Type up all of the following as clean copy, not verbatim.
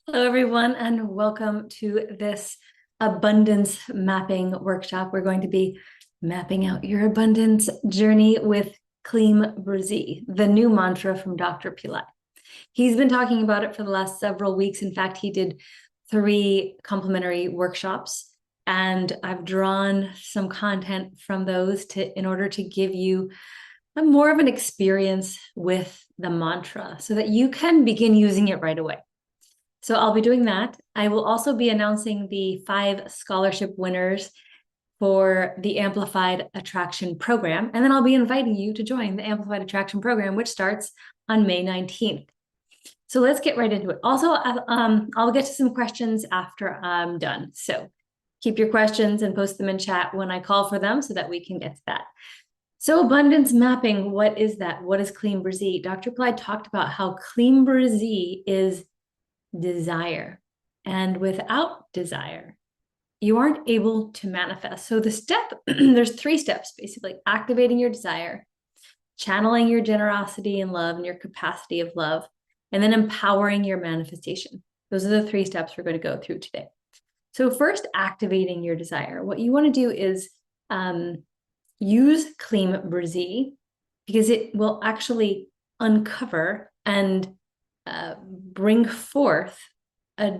Hello, everyone, and welcome to this abundance mapping workshop. We're going to be mapping out your abundance journey with Kleem Brzee, the new mantra from Dr. Pillai. He's been talking about it for the last several weeks. In fact, he did 3 complimentary workshops, and I've drawn some content from those in order to give you more of an experience with the mantra so that you can begin using it right away. So I'll be doing that. I will also be announcing the 5 scholarship winners for the Amplified Attraction Program. And then I'll be inviting you to join the Amplified Attraction Program, which starts on May 19th. So let's get right into it. Also, I'll get to some questions after I'm done. So keep your questions and post them in chat when I call for them so that we can get to that. So abundance mapping, what is that? What is Kleem Brzee? Dr. Pillai talked about how Kleem Brzee is desire. And without desire, you aren't able to manifest. So there's 3 steps, basically: activating your desire, channeling your generosity and love and your capacity of love, and then empowering your manifestation. Those are the 3 steps we're going to go through today. So first, activating your desire. What you want to do is use Kleem Brzee, because it will actually uncover and bring forth a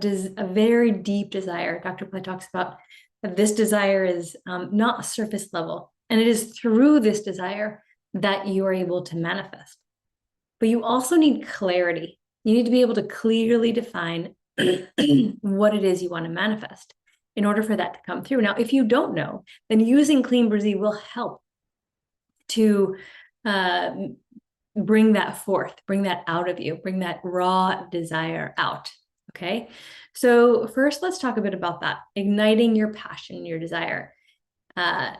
very deep desire. Dr. Pillai talks about that this desire is not surface level, and it is through this desire that you are able to manifest. But you also need clarity. You need to be able to clearly define what it is you want to manifest in order for that to come through. Now, if you don't know, then using Kleem Brzee will help to bring that forth, bring that out of you, bring that raw desire out. Okay. So first, let's talk a bit about that. Igniting your passion, your desire. This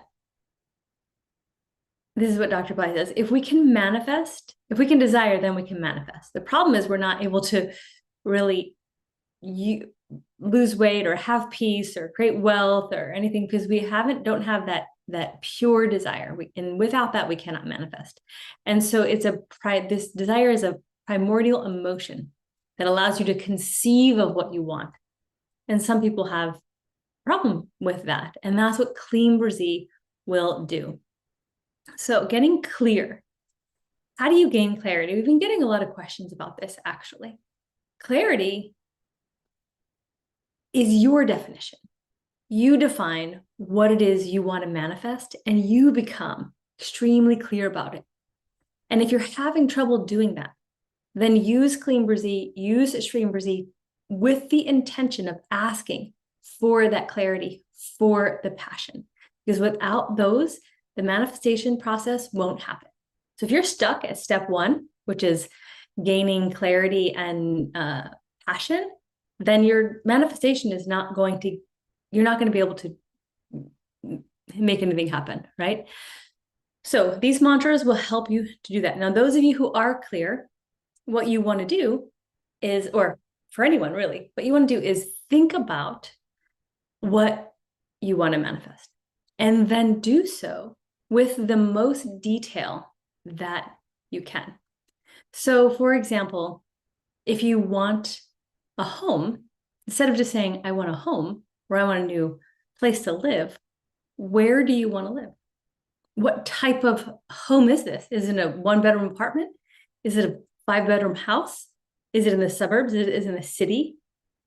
is what Dr. Pillai says. If we can manifest, if we can desire, then we can manifest. The problem is we're not able to really lose weight or have peace or create wealth or anything because we don't have that pure desire. And without that, we cannot manifest. And so this desire is a primordial emotion that allows you to conceive of what you want. And some people have a problem with that. And that's what Kleem Brzee will do. So getting clear. How do you gain clarity? We've been getting a lot of questions about this, actually. Clarity is your definition. You define what it is you want to manifest, and you become extremely clear about it. And if you're having trouble doing that, then use Kleem Brzee, use Shreem Brzee with the intention of asking for that clarity, for the passion. Because without those, the manifestation process won't happen. So if you're stuck at step 1, which is gaining clarity and passion, then your manifestation is not going to, you're not going to be able to make anything happen, right? So these mantras will help you to do that. Now, those of you who are clear, what you want to do is, or for anyone really, what you want to do is think about what you want to manifest, and then do so with the most detail that you can. So for example, if you want a home, instead of just saying, I want a home, or I want a new place to live, where do you want to live? What type of home is this? Is it a 1-bedroom apartment? Is it a 5-bedroom house? Is it in the suburbs? Is it in the city?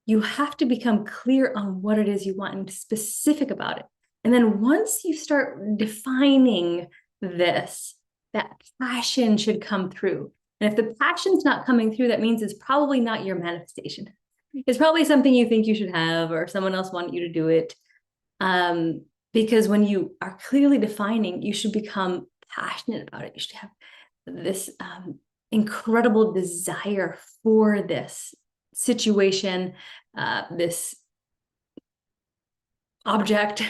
You have to become clear on what it is you want and specific about it. And then once you start defining this, that passion should come through. And if the passion's not coming through, that means it's probably not your manifestation. It's probably something you think you should have, or someone else wanted you to do it. Because when you are clearly defining, you should become passionate about it. You should have this incredible desire for this situation, this object.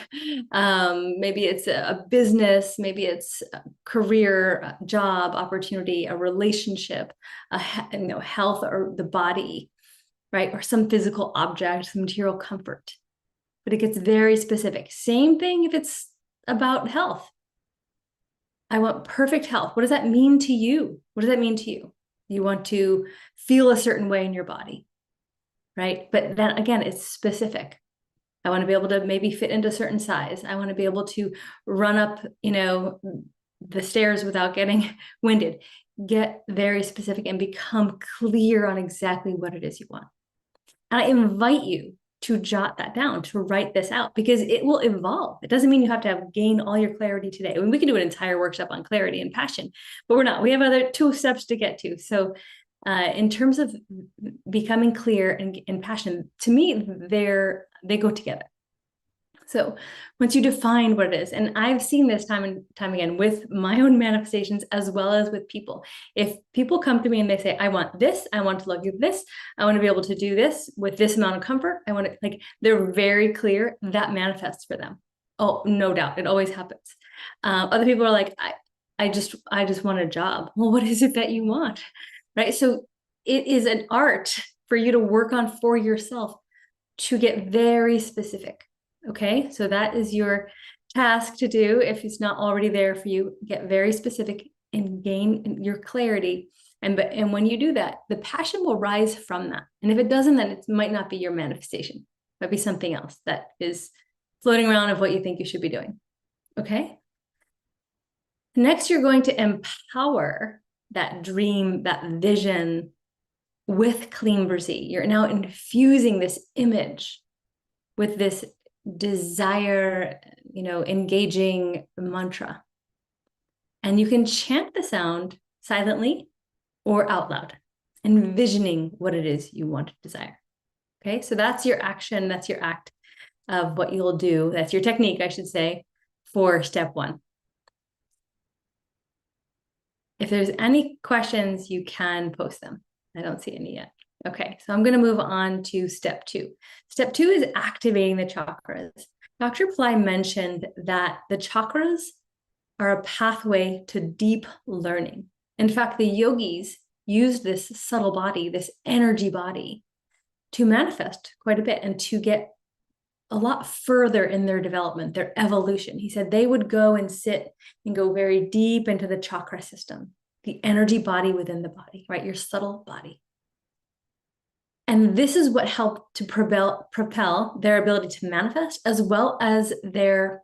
Maybe it's a business, maybe it's a career, a job opportunity, a relationship, health, or the body, right? Or some physical object, some material comfort. But it gets very specific. Same thing if it's about health. I want perfect health. What does that mean to you? What does that mean to you? You want to feel a certain way in your body. right? But then again, it's specific. I want to be able to maybe fit into a certain size. I want to be able to run up, the stairs without getting winded. Get very specific and become clear on exactly what it is you want. And I invite you to jot that down, to write this out, because it will evolve. It doesn't mean you have to gain all your clarity today. I mean, we can do an entire workshop on clarity and passion, but we're not. We have other 2 steps to get to. So in terms of becoming clear and passion, to me, they go together. So once you define what it is, and I've seen this time and time again with my own manifestations as well as with people. If people come to me and they say, I want this, I want to love you this, I want to be able to do this with this amount of comfort, I want to, like, they're very clear, that manifests for them. Oh, no doubt. It always happens. Other people are like, I just want a job. Well, what is it that you want? Right. So it is an art for you to work on for yourself to get very specific. Okay, so that is your task to do. If it's not already there for you, get very specific and gain your clarity. And when you do that, the passion will rise from that. And if it doesn't, then it might not be your manifestation. It might be something else that is floating around of what you think you should be doing. Okay. Next, you're going to empower that dream, that vision with Kleem Brzee. You're now infusing this image with this desire, engaging mantra. And you can chant the sound silently or out loud, envisioning what it is you want to desire. Okay, so that's your action, that's your act of what you'll do. That's your technique, I should say, for step 1. If there's any questions, you can post them. I don't see any yet. Okay, so I'm going to move on to step 2. Step 2 is activating the chakras. Dr. Pillai mentioned that the chakras are a pathway to deep learning. In fact, the yogis use this subtle body, this energy body, to manifest quite a bit and to get a lot further in their development, their evolution. He said they would go and sit and go very deep into the chakra system, the energy body within the body, right? Your subtle body. And this is what helped to propel their ability to manifest, as well as their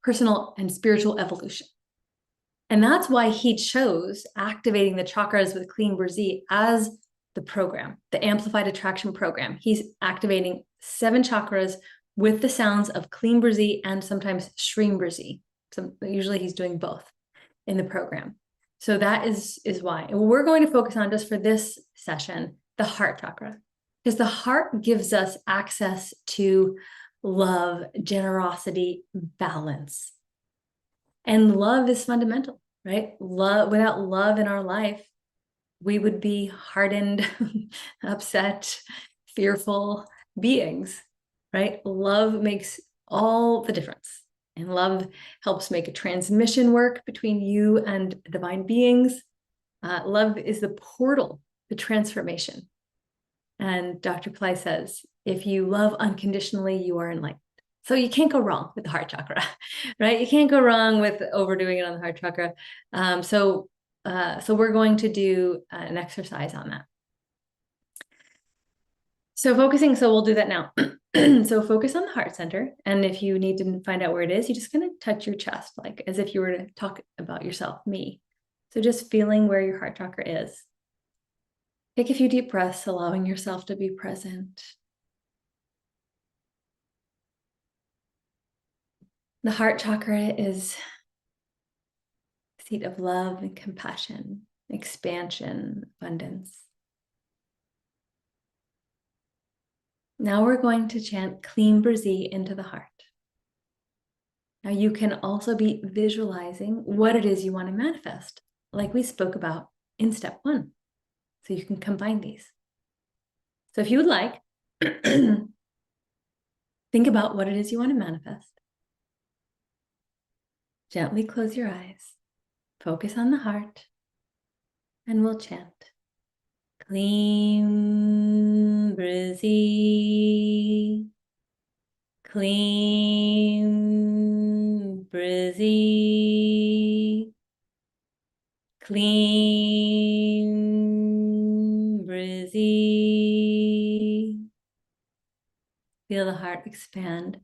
personal and spiritual evolution. And that's why he chose activating the chakras with Kleem Brzee as the program, the Amplified Attraction Program. He's activating 7 chakras with the sounds of Kleem Brzee and sometimes Shreem Brzee. So usually he's doing both in the program. So that is why. And we're going to focus on, just for this session, the heart chakra, because the heart gives us access to love, generosity, balance. And love is fundamental, right? Love, without love in our life, we would be hardened, upset, fearful beings, right? Love makes all the difference. And love helps make a transmission work between you and divine beings. Love is the portal to transformation. And Dr. Pillai says, if you love unconditionally, you are enlightened. So you can't go wrong with the heart chakra, right? You can't go wrong with overdoing it on the heart chakra. So we're going to do an exercise on that. So we'll do that now. So focus on the heart center. And if you need to find out where it is, you're just going to touch your chest, like as if you were to talk about yourself, me. So just feeling where your heart chakra is. Take a few deep breaths, allowing yourself to be present. The heart chakra is the seat of love and compassion, expansion, abundance. Now we're going to chant Kleem Brzee into the heart. Now you can also be visualizing what it is you want to manifest, like we spoke about in step 1. So you can combine these. So if you would like, think about what it is you want to manifest. Gently close your eyes, focus on the heart, and we'll chant. Kleem Brzee, Kleem Brzee, Kleem Brzee. Feel the heart expand.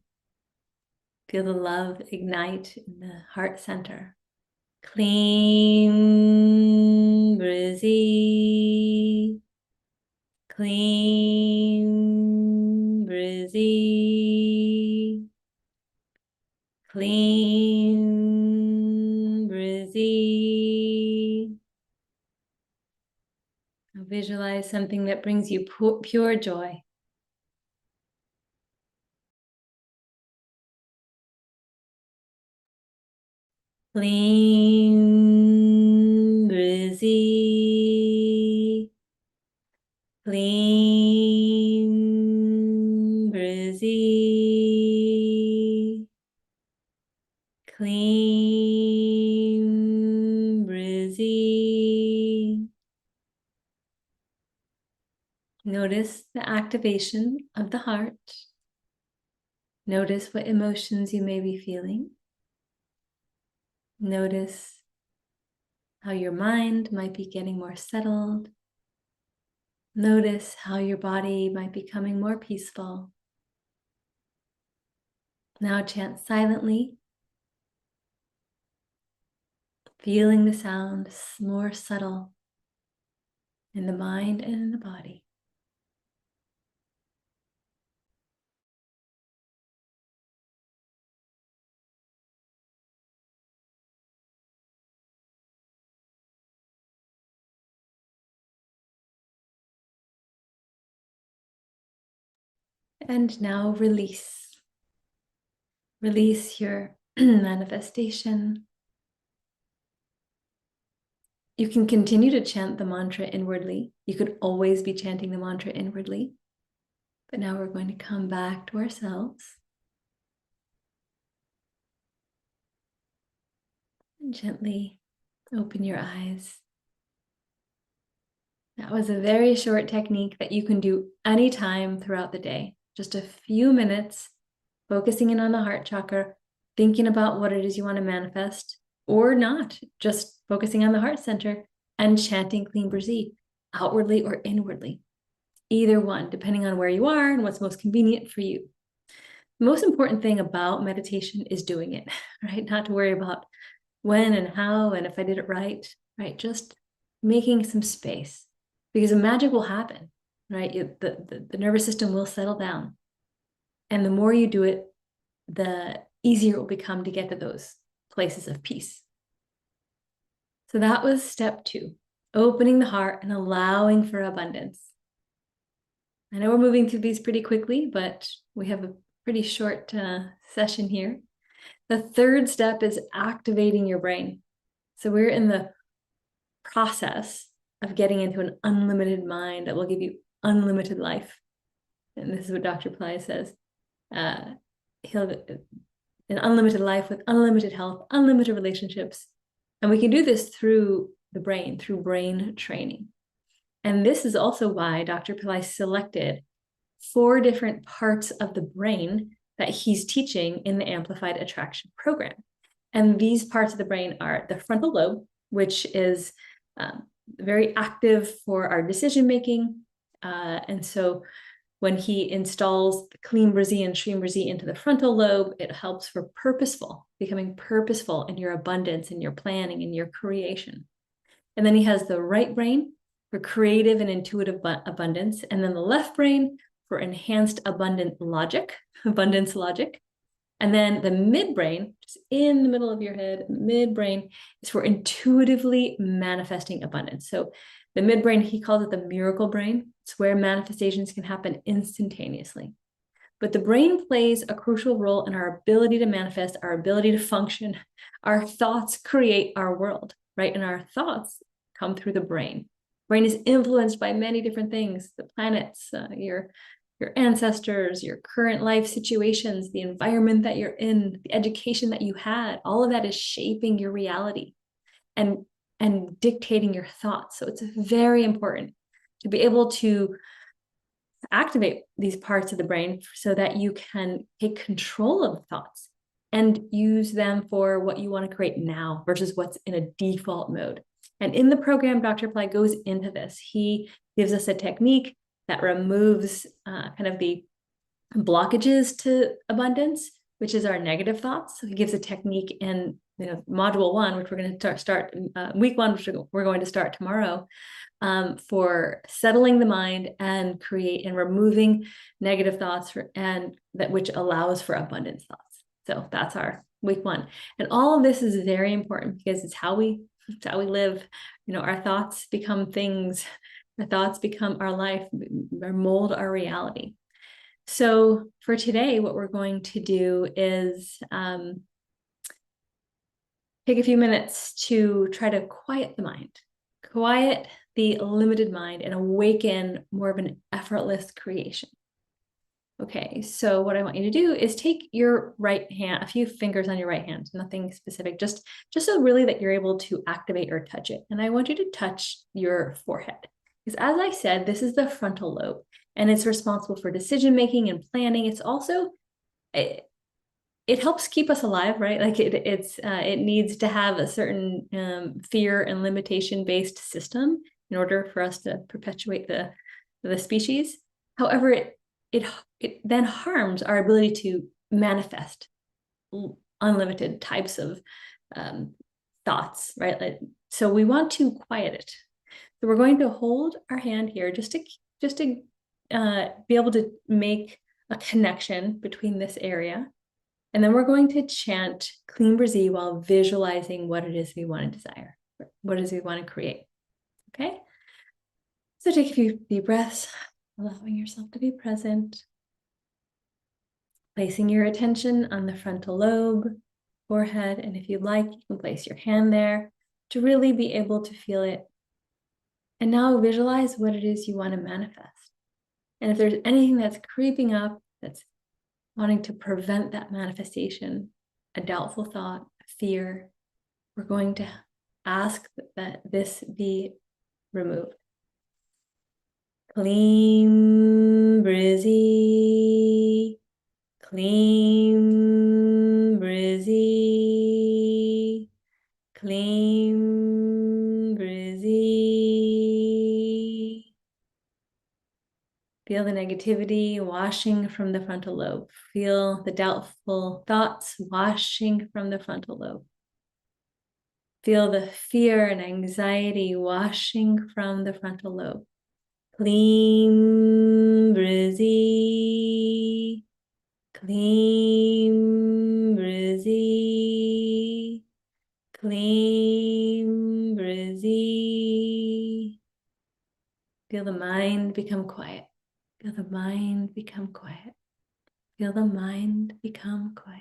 Feel the love ignite in the heart center. Kleem Brzee. Kleem Brzee. Kleem Brzee. Visualize something that brings you pure joy. Kleem Brzee. Kleem Brzee. Kleem Brzee. Notice the activation of the heart. Notice what emotions you may be feeling. Notice how your mind might be getting more settled. Notice how your body might be becoming more peaceful. Now chant silently, feeling the sound more subtle in the mind and in the body. And now release. Release your manifestation. You can continue to chant the mantra inwardly. You could always be chanting the mantra inwardly. But now we're going to come back to ourselves. And gently open your eyes. That was a very short technique that you can do anytime throughout the day. Just a few minutes, focusing in on the heart chakra, thinking about what it is you want to manifest, or not, just focusing on the heart center and chanting Kleem Brzee, outwardly or inwardly. Either one, depending on where you are and what's most convenient for you. The most important thing about meditation is doing it, right? Not to worry about when and how and if I did it right? Just making some space, because the magic will happen, right? The nervous system will settle down. And the more you do it, the easier it will become to get to those places of peace. So that was step 2, opening the heart and allowing for abundance. I know we're moving through these pretty quickly, but we have a pretty short session here. The third step is activating your brain. So we're in the process of getting into an unlimited mind that will give you unlimited life. And this is what Dr. Pillai says. He'll an unlimited life with unlimited health, unlimited relationships. And we can do this through the brain, through brain training. And this is also why Dr. Pillai selected 4 different parts of the brain that he's teaching in the Amplified Attraction program. And these parts of the brain are the frontal lobe, which is very active for our decision making. And so when he installs Kleem Brzee and Shreem Brzee into the frontal lobe, it helps for becoming purposeful in your abundance, in your planning, in your creation. And then he has the right brain for creative and intuitive abundance, and then the left brain for enhanced abundance logic. And then the midbrain, just in the middle of your head, midbrain, is for intuitively manifesting abundance. So the midbrain, he calls it the miracle brain. It's where manifestations can happen instantaneously. But the brain plays a crucial role in our ability to manifest, our ability to function. Our thoughts create our world, right? And our thoughts come through the brain. Brain is influenced by many different things, the planets, your ancestors, your current life situations, the environment that you're in, the education that you had. All of that is shaping your reality and dictating your thoughts. So it's very important to be able to activate these parts of the brain so that you can take control of the thoughts and use them for what you want to create now versus what's in a default mode. And in the program, Dr. Pillai goes into this. He gives us a technique that removes kind of the blockages to abundance, which is our negative thoughts. So he gives a technique in module 1, which we're going to start week 1, which we're going to start tomorrow, for settling the mind and removing negative thoughts which allows for abundance thoughts. So that's our week 1. And all of this is very important because it's how we live. Our thoughts become things. Our thoughts become our life, or mold our reality. So for today, what we're going to do is take a few minutes to try to quiet the mind, quiet the limited mind, and awaken more of an effortless creation. Okay, so what I want you to do is take your right hand, a few fingers on your right hand, nothing specific, just so really that you're able to activate or touch it. And I want you to touch your forehead. Because as I said, this is the frontal lobe, and it's responsible for decision-making and planning. It's also, it helps keep us alive, right? Like it needs to have a certain fear and limitation-based system in order for us to perpetuate the species. However, it then harms our ability to manifest unlimited types of thoughts, right? So we want to quiet it. So we're going to hold our hand here just to be able to make a connection between this area. And then we're going to chant Kleem Brzee while visualizing what it is we want to desire, what it is we want to create. Okay? So take a few deep breaths, allowing yourself to be present. Placing your attention on the frontal lobe, forehead, and if you'd like, you can place your hand there to really be able to feel it. And now visualize what it is you want to manifest. And if there's anything that's creeping up, that's wanting to prevent that manifestation, a doubtful thought, a fear, we're going to ask that this be removed. Kleem Brzee, Kleem Brzee, Kleem Brzee. Feel the negativity washing from the frontal lobe. Feel the doubtful thoughts washing from the frontal lobe. Feel the fear and anxiety washing from the frontal lobe. Kleem Brzee, Kleem Brzee, Kleem Brzee. Feel the mind become quiet. Feel the mind become quiet. Feel the mind become quiet.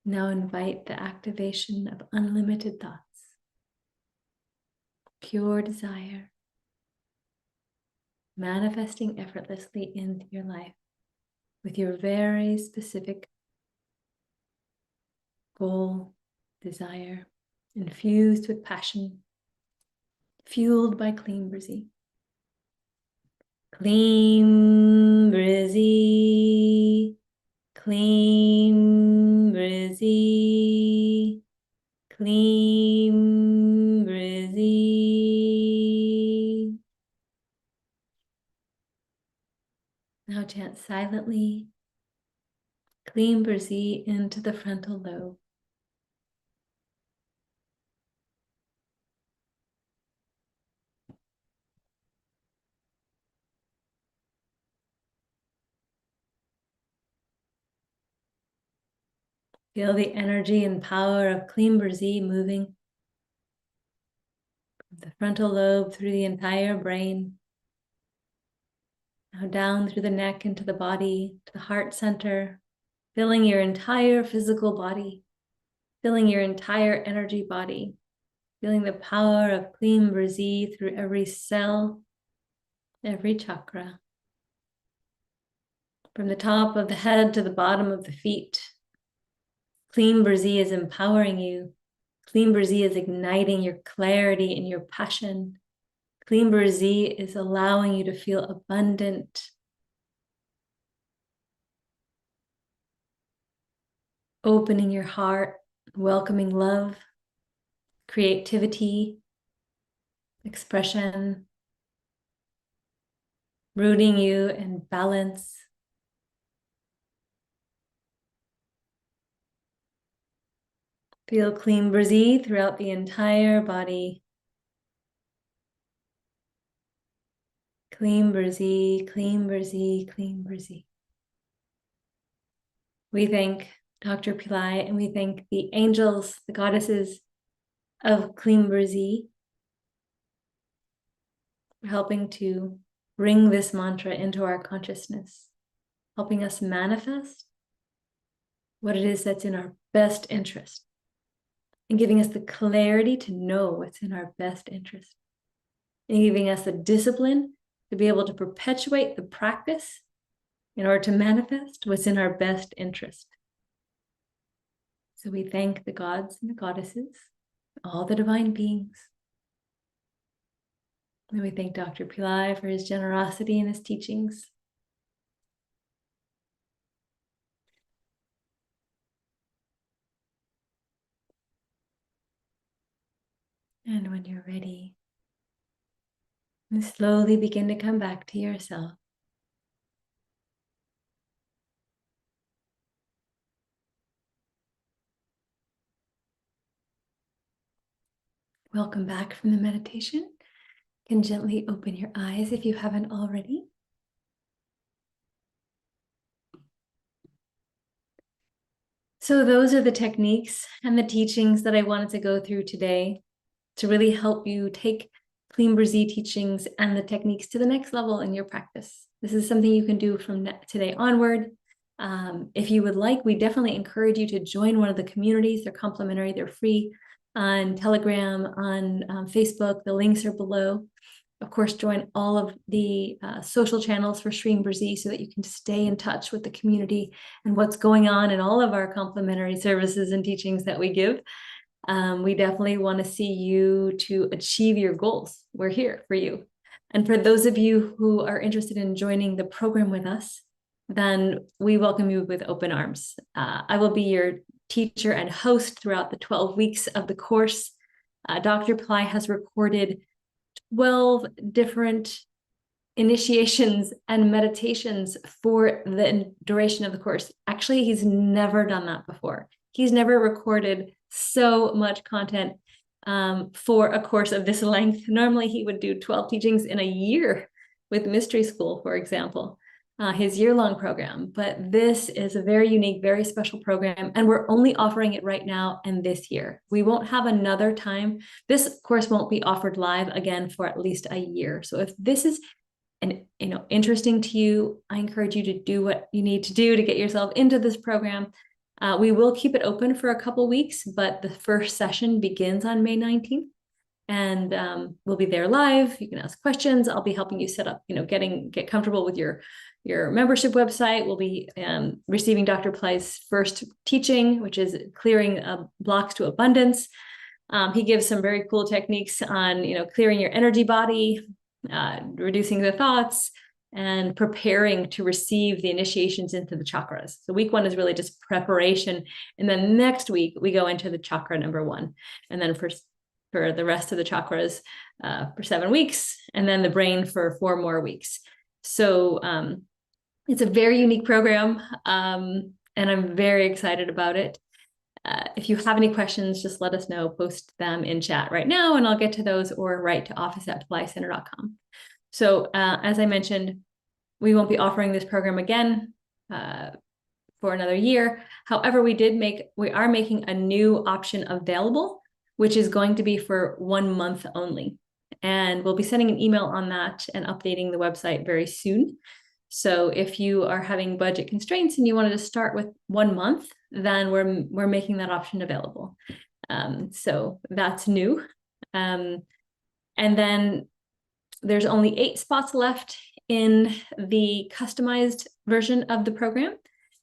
Now invite the activation of unlimited thoughts, pure desire, manifesting effortlessly into your life with your very specific goal, desire, infused with passion, fueled by Kleem Brzee. Kleem Brzee, Kleem Brzee, Kleem Brzee. Now chant silently, Kleem Brzee into the frontal lobe. Feel the energy and power of Kleem Brzee moving from the frontal lobe through the entire brain. Now down through the neck into the body, to the heart center, filling your entire physical body, filling your entire energy body, feeling the power of Kleem Brzee through every cell, every chakra. From the top of the head to the bottom of the feet, Kleem Brzee is empowering you. Kleem Brzee is igniting your clarity and your passion. Kleem Brzee is allowing you to feel abundant, opening your heart, welcoming love, creativity, expression, rooting you in balance. Feel Kleem Brzee throughout the entire body. Kleem Brzee, Kleem Brzee, Kleem Brzee. We thank Dr. Pillai and we thank the angels, the goddesses of Kleem Brzee for helping to bring this mantra into our consciousness, helping us manifest what it is that's in our best interest, and giving us the clarity to know what's in our best interest, and giving us the discipline to be able to perpetuate the practice in order to manifest what's in our best interest. So we thank the gods and the goddesses, all the divine beings. And we thank Dr. Pillai for his generosity in his teachings. And when you're ready, you slowly begin to come back to yourself. Welcome back from the meditation. You can gently open your eyes if you haven't already. So those are the techniques and the teachings that I wanted to go through today to really help you take Kleem Brzee teachings and the techniques to the next level in your practice. This is something you can do from today onward. If you would like, we definitely encourage you to join one of the communities. They're complimentary, they're free on Telegram, on Facebook. The links are below. Of course, join all of the social channels for Shreem Brzee so that you can stay in touch with the community and what's going on in all of our complimentary services and teachings that we give. We definitely want to see you to achieve your goals. We're here for you. And for those of you who are interested in joining the program with us, then we welcome you with open arms. I will be your teacher and host throughout the 12 weeks of the course. Dr. Pillai has recorded 12 different initiations and meditations for the duration of the course. Actually, he's never done that before. He's never recorded so much content for a course of this length. Normally, he would do 12 teachings in a year with Mystery School, for example, his year-long program. But this is a very unique, very special program, and we're only offering it right now and this year. We won't have another time. This course won't be offered live again for at least a year. So if this is interesting to you, I encourage you to do what you need to do to get yourself into this program. We will keep it open for a couple weeks, but the first session begins on May 19th. And we'll be there live. You can ask questions. I'll be helping you set up, get comfortable with your membership website. We'll be receiving Dr. Pillai's first teaching, which is clearing blocks to abundance. He gives some very cool techniques on, clearing your energy body, reducing the thoughts, and preparing to receive the initiations into the chakras. So week 1 is really just preparation. And then next week, we go into the chakra number 1. And then for the rest of the chakras for 7 weeks, and then the brain for 4 more weeks. So it's a very unique program, and I'm very excited about it. If you have any questions, just let us know, post them in chat right now, and I'll get to those, or write to office@pillaycenter.com. So as I mentioned, we won't be offering this program again for another year. However, we are making a new option available, which is going to be for 1 month only. And we'll be sending an email on that and updating the website very soon. So if you are having budget constraints and you wanted to start with 1 month, then we're making that option available. So that's new. And then there's only 8 spots left in the customized version of the program.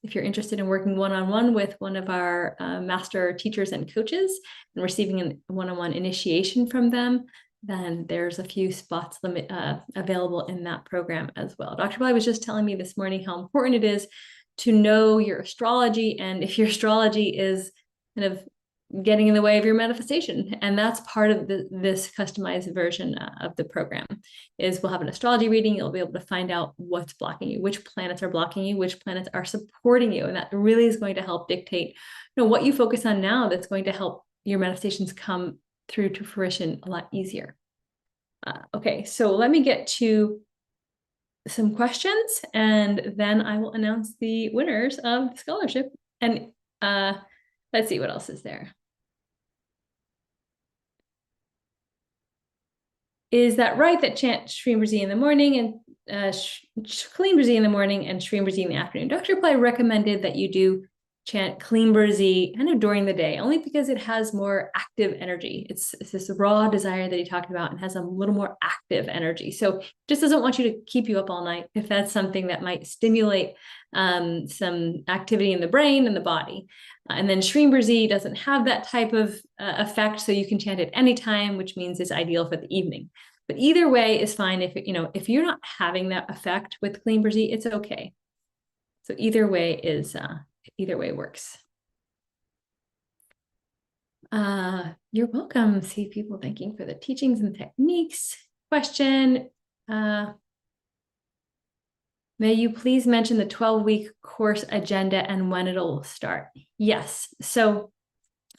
If you're interested in working one-on-one with one of our master teachers and coaches and receiving a one-on-one initiation from them, then there's a few spots available in that program as well. Dr. Pillai was just telling me this morning how important it is to know your astrology, and if your astrology is kind of getting in the way of your manifestation. And that's part of this customized version of the program. Is we'll have an astrology reading. You'll be able to find out what's blocking you, which planets are blocking you, which planets are supporting you. And that really is going to help dictate, what you focus on now that's going to help your manifestations come through to fruition a lot easier. Okay, so let me get to some questions, and then I will announce the winners of the scholarship. And let's see what else is there. Is that right that chant Shreem Brzee in the morning and Kleem Brzee in the morning and Shreem Brzee in the afternoon? Dr. Pillai recommended that you do chant Kleem Brzee kind of during the day, only because it has more active energy. It's this raw desire that he talked about and has a little more active energy. So just doesn't want you to keep you up all night if that's something that might stimulate some activity in the brain and the body. And then Shreem Brzee doesn't have that type of effect, so you can chant it anytime, which means it's ideal for the evening. But either way is fine. If you're not having that effect with Kleem Brzee, it's okay. So either way works. You're welcome. See people thanking for the teachings and techniques. Question. May you please mention the 12-week course agenda and when it'll start? Yes. So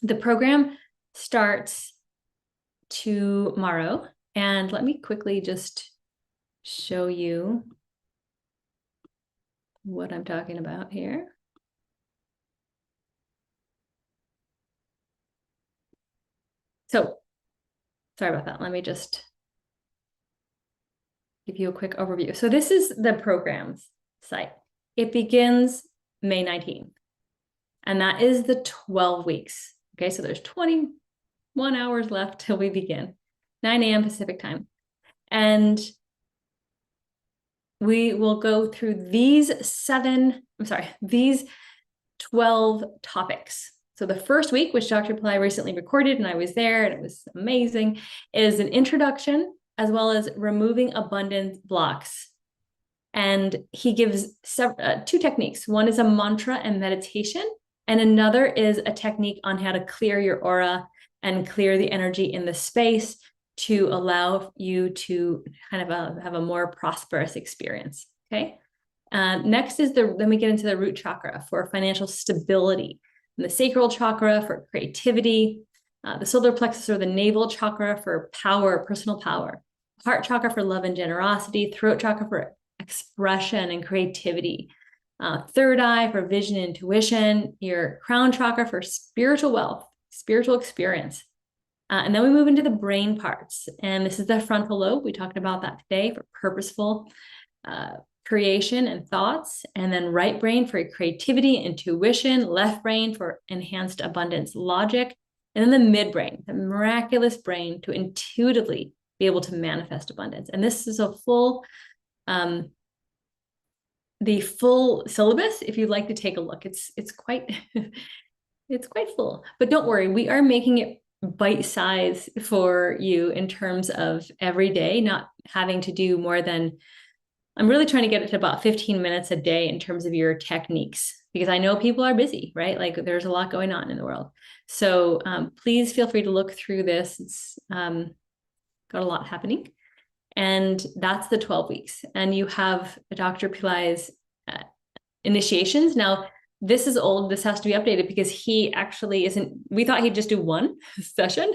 the program starts tomorrow. And let me quickly just show you what I'm talking about here. So sorry about that. Let me just give you a quick overview. So this is the program's site. It begins May 19th, and that is the 12 weeks. Okay, so there's 21 hours left till we begin, 9 a.m. Pacific time. And we will go through these 12 topics. So the first week, which Dr. Pillai recently recorded, and I was there, and it was amazing, is an introduction, as well as removing abundance blocks. And he gives two techniques. One is a mantra and meditation, and another is a technique on how to clear your aura and clear the energy in the space to allow you to kind of have a more prosperous experience, okay? Next is then we get into the root chakra for financial stability, and the sacral chakra for creativity, the solar plexus or the navel chakra for power, personal power, heart chakra for love and generosity, throat chakra for expression and creativity, third eye for vision and intuition, your crown chakra for spiritual wealth, spiritual experience. And then we move into the brain parts. And this is the frontal lobe. We talked about that today for purposeful creation and thoughts. And then right brain for creativity, intuition, left brain for enhanced abundance logic. And then the midbrain, the miraculous brain to intuitively be able to manifest abundance. And this is a the full syllabus. If you'd like to take a look, it's quite, it's quite full, but don't worry, we are making it bite size for you in terms of every day, not having to do more than, I'm really trying to get it to about 15 minutes a day in terms of your techniques, because I know people are busy, right? Like there's a lot going on in the world. So please feel free to look through this. It's got a lot happening. And that's the 12 weeks. And you have Dr. Pillai's initiations. Now, this is old. This has to be updated because he actually isn't, we thought he'd just do one session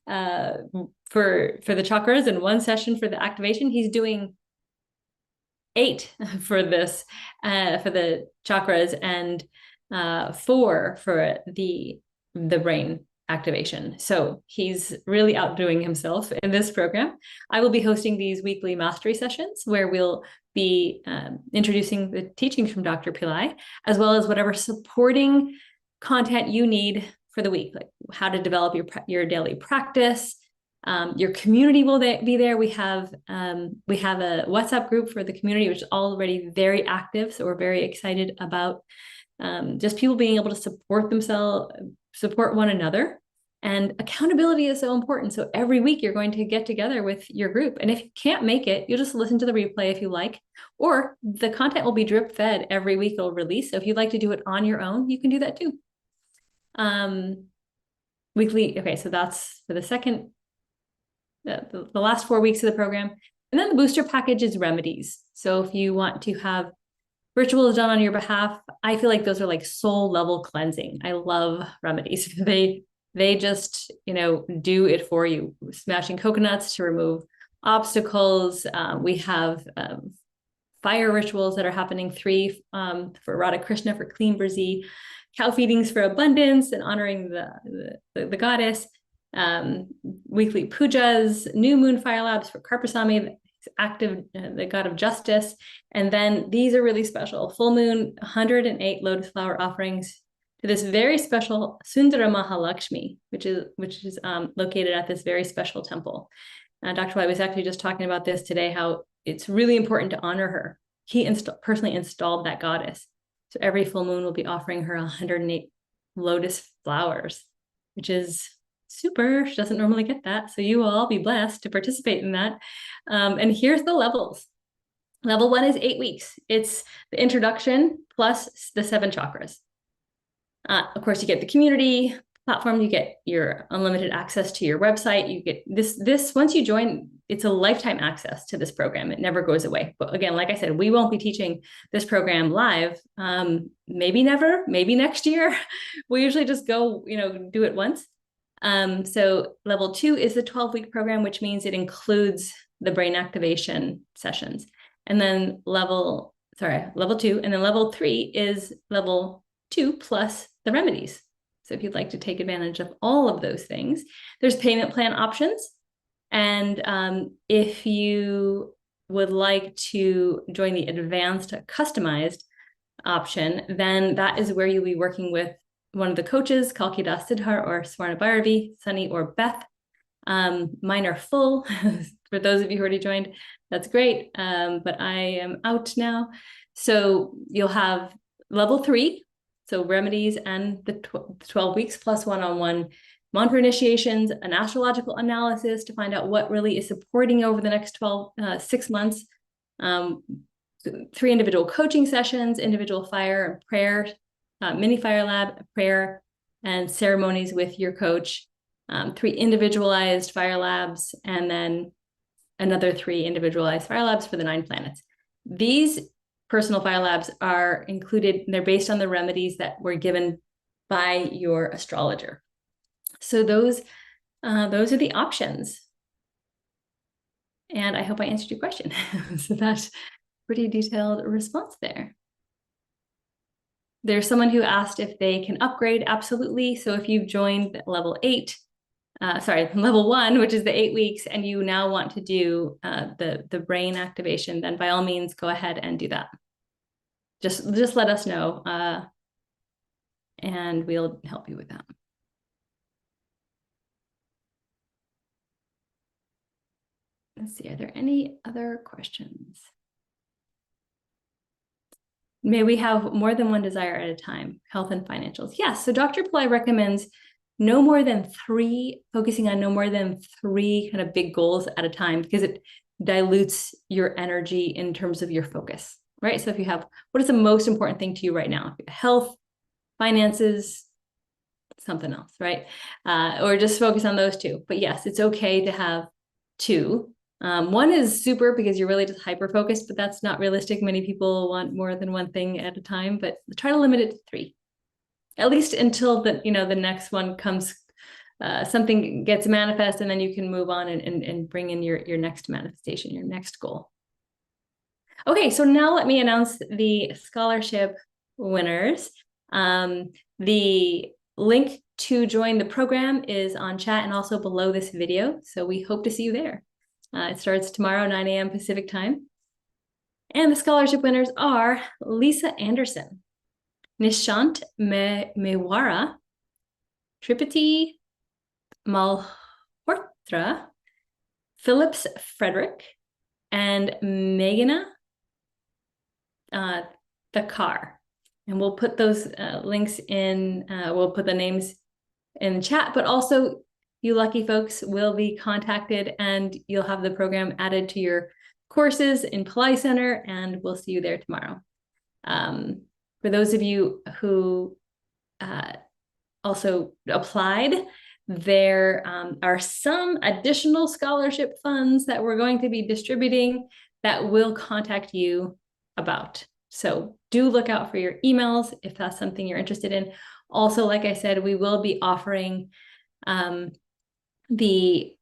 for the chakras and one session for the activation. He's doing 8 for this, for the chakras, and 4 for the brain activation. So he's really outdoing himself in this program. I will be hosting these weekly mastery sessions where we'll be introducing the teachings from Dr. Pillai, as well as whatever supporting content you need for the week, like how to develop your daily practice. Your community will be there. We have a WhatsApp group for the community, which is already very active. So we're very excited about just people being able to support themselves, support one another. And accountability is so important. So every week you're going to get together with your group. And if you can't make it, you'll just listen to the replay if you like, or the content will be drip fed every week it'll release. So if you'd like to do it on your own, you can do that too. weekly. Okay, so that's for the second, the last 4 weeks of the program. And then the booster package is remedies. So if you want to have rituals done on your behalf, I feel like those are like soul level cleansing. I love remedies. They just, do it for you. Smashing coconuts to remove obstacles. We have fire rituals that are happening, 3 for Radha Krishna, for Kleem Brzee, cow feedings for abundance and honoring the goddess, weekly pujas, new moon fire labs for Karpasamy, active, the god of justice. And then these are really special. Full moon, 108 lotus flower offerings to this very special Sundara Mahalakshmi, which is located at this very special temple. Dr. White was actually just talking about this today, how it's really important to honor her. He personally installed that goddess. So every full moon will be offering her 108 lotus flowers, which is super. She doesn't normally get that. So you will all be blessed to participate in that. And here's the levels. Level 1 is 8 weeks. It's the introduction plus the 7 chakras. Of course, you get the community platform, you get your unlimited access to your website. You get this once you join, it's a lifetime access to this program. It never goes away. But again, like I said, we won't be teaching this program live. Maybe never, maybe next year. We usually just go, do it once. So level 2 is the 12-week program, which means it includes the brain activation sessions. And then level 2, and then level 3 is level 2 plus the remedies. So if you'd like to take advantage of all of those things, there's payment plan options. And if you would like to join the advanced customized option, then that is where you'll be working with one of the coaches, Kalkida Siddhar or Swarna Bhairavi, Sunny or Beth. Mine are full. For those of you who already joined, that's great. But I am out now. So you'll have level 3, so remedies and the 12 weeks plus one-on-one mantra initiations, an astrological analysis to find out what really is supporting over the next 6 months, 3 individual coaching sessions, individual fire and prayer, mini fire lab, prayer, and ceremonies with your coach, 3 individualized fire labs, and then another 3 individualized fire labs for the 9 planets. These personal fire labs are included. They're based on the remedies that were given by your astrologer. So those are the options. And I hope I answered your question. So that's pretty detailed response there. There's someone who asked if they can upgrade. Absolutely. So if you've joined level 1, which is the 8 weeks, and you now want to do the brain activation, then by all means, go ahead and do that. Just let us know, and we'll help you with that. Let's see, are there any other questions? May we have more than one desire at a time? Health and financials. Yes, so Dr. Pillai recommends no more than 3, focusing on no more than 3 kind of big goals at a time, because it dilutes your energy in terms of your focus, right? So if you have, what is the most important thing to you right now? Health, finances, something else, right? Or just focus on those 2. But yes, it's okay to have 2. 1 is super because you're really just hyper-focused, but that's not realistic. Many people want more than 1 thing at a time, but try to limit it to 3. At least until the next one comes, something gets manifest, and then you can move on and bring in your next manifestation, your next goal. Okay, so now let me announce the scholarship winners. The link to join the program is on chat and also below this video. So we hope to see you there. It starts tomorrow, 9 a.m. Pacific time. And the scholarship winners are Lisa Anderson, Nishant Mewara, Tripati Malhotra, Phillips Frederick, and Meghana Thakar. And we'll put those links in, we'll put the names in the chat, but also you lucky folks will be contacted and you'll have the program added to your courses in Pillai Center, and we'll see you there tomorrow. For those of you who also applied, there are some additional scholarship funds that we're going to be distributing that we'll contact you about. So do look out for your emails if that's something you're interested in. Also, like I said, we will be offering the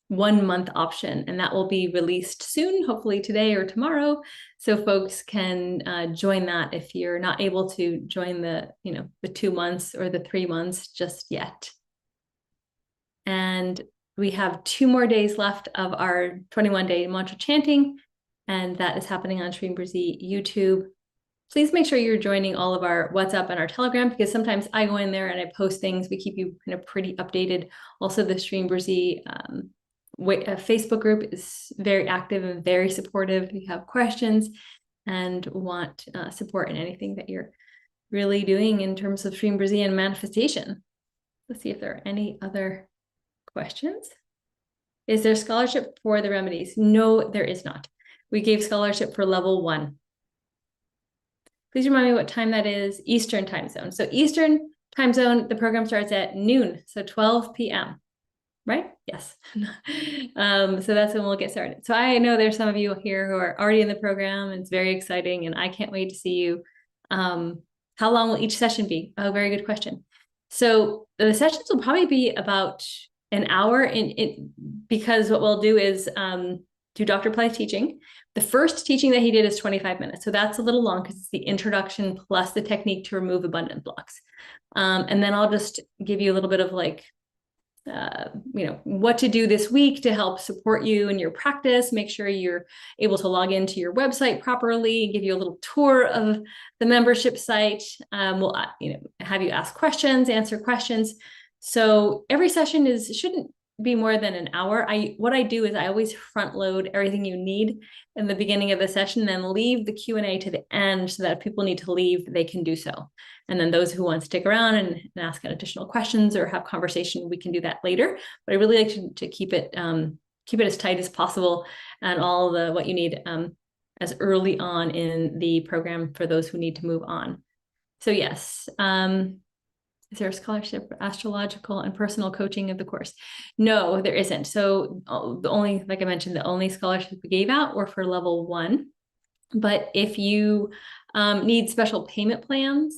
1 month option, and that will be released soon, hopefully today or tomorrow. So folks can join that if you're not able to join the 2 months or the 3 months just yet. And we have 2 more days left of our 21-day mantra chanting, and that is happening on Shreem Brzee YouTube. Please make sure you're joining all of our WhatsApp and our Telegram, because sometimes I go in there and I post things. We keep you kind of pretty updated. Also, the Shreem Brzee Facebook group is very active and very supportive. If you have questions and want support in anything that you're really doing in terms of Shreem Brzee and manifestation. Let's see if there are any other questions. Is there scholarship for the remedies? No, there is not. We gave scholarship for level 1. Please remind me what time that is. Eastern time zone. So Eastern time zone, the program starts at noon, so 12 p.m. Right? Yes. So that's when we'll get started. So I know there's some of you here who are already in the program, and it's very exciting, and I can't wait to see you. How long will each session be? Oh, very good question. So the sessions will probably be about an hour because what we'll do is do Dr. Pillai's teaching. The first teaching that he did is 25 minutes. So that's a little long because it's the introduction plus the technique to remove abundant blocks. And then I'll just give you a little bit of what to do this week to help support you in your practice. Make sure you're able to log into your website properly, give you a little tour of the membership site. We'll have you ask questions, answer questions. So every session shouldn't be more than an hour. What I do is I always front load everything you need in the beginning of the session, then leave the Q&A to the end so that if people need to leave, they can do so. And then those who want to stick around and ask additional questions or have conversation, we can do that later. But I really like to keep it as tight as possible, and all what you need as early on in the program for those who need to move on. So yes. Is there a scholarship for astrological and personal coaching of the course? No, there isn't. So like I mentioned, the only scholarships we gave out were for level 1. But if you need special payment plans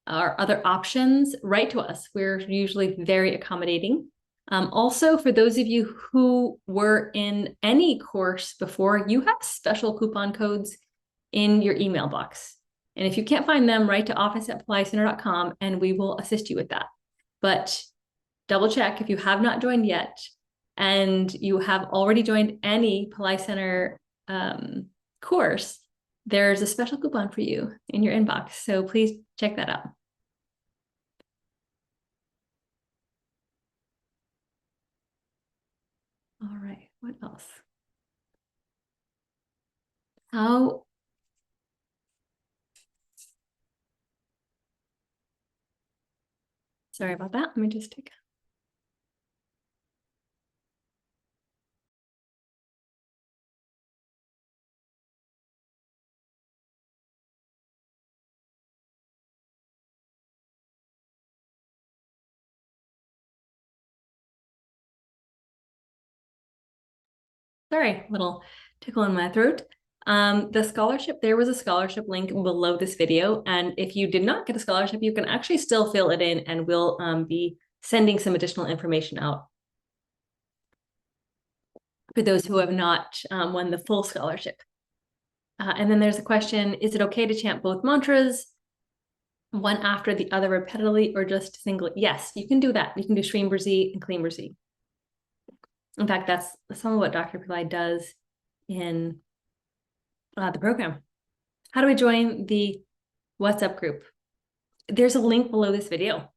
or other options, write to us. We're usually very accommodating. Also, for those of you who were in any course before, you have special coupon codes in your email box. And if you can't find them, write to office@pillaicenter.com and we will assist you with that. But double check if you have not joined yet and you have already joined any Pillai Center course, there's a special coupon for you in your inbox. So please check that out. All right, what else? Sorry about that. Let me just take sorry, little tickle in my throat. The scholarship, there was a scholarship link below this video. And if you did not get a scholarship, you can actually still fill it in, and we'll be sending some additional information out for those who have not won the full scholarship. And then there's a question, is it okay to chant both mantras, one after the other repetitively, or just singly? Yes, you can do that. You can do Shreem Brzee and Kleem Brzee. In fact, that's some of what Dr. Pillai does in the program. How do we join the WhatsApp group? There's a link below this video.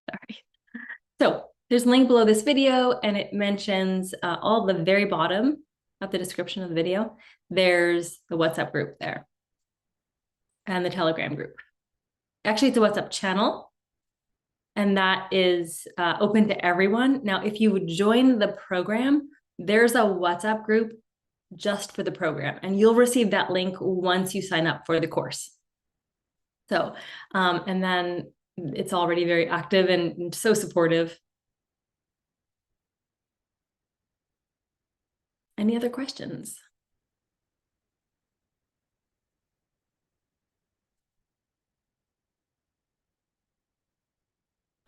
Sorry. So there's a link below this video, and it mentions all the very bottom of the description of the video. There's the WhatsApp group there and the Telegram group. Actually, it's a WhatsApp channel, and that is open to everyone. Now, if you would join the program there's a WhatsApp group just for the program, and you'll receive that link once you sign up for the course. So, and then it's already very active and so supportive. Any other questions?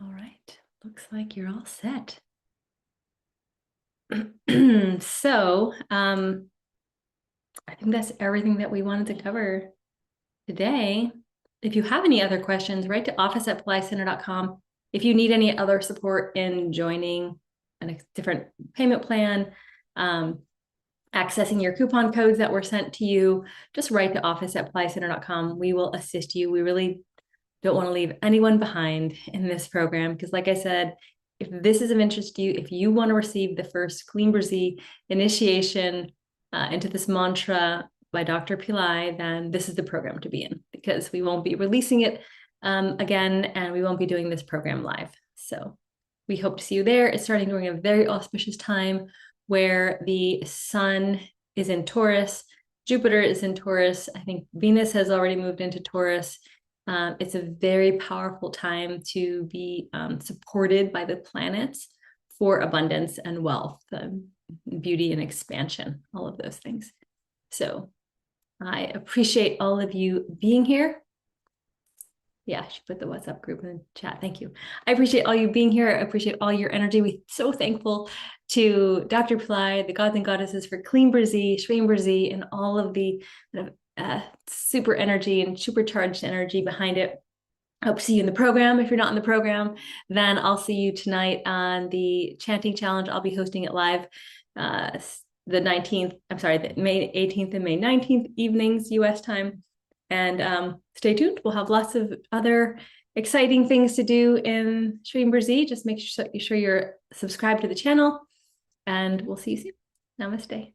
All right, looks like you're all set. So, I think that's everything that we wanted to cover today. If you have any other questions, write to office@pillaicenter.com. If you need any other support in joining a different payment plan, accessing your coupon codes that were sent to you, just write to office@pillaicenter.com. We will assist you. We really don't want to leave anyone behind in this program because, like I said, if this is of interest to you, if you want to receive the first Kleem Brzee initiation into this mantra by Dr. Pillai, then this is the program to be in, because we won't be releasing it again, and we won't be doing this program live. So we hope to see you there. It's starting during a very auspicious time where the sun is in Taurus, Jupiter is in Taurus. I think Venus has already moved into Taurus. It's a very powerful time to be supported by the planets for abundance and wealth, beauty and expansion, all of those things. So I appreciate all of you being here. Yeah, I should put the WhatsApp group in the chat. Thank you. I appreciate all you being here. I appreciate all your energy. We're so thankful to Dr. Pillai, the gods and goddesses, for Kleem Brzee, Shreem Brzee, and all of the super energy and supercharged energy behind it. I hope to see you in the program. If you're not in the program, then I'll see you tonight on the chanting challenge. I'll be hosting it live the 19th, I'm sorry, the May 18th and May 19th evenings, US time. And stay tuned. We'll have lots of other exciting things to do in Shreem Brzee. Just make sure you're subscribed to the channel, and we'll see you soon. Namaste.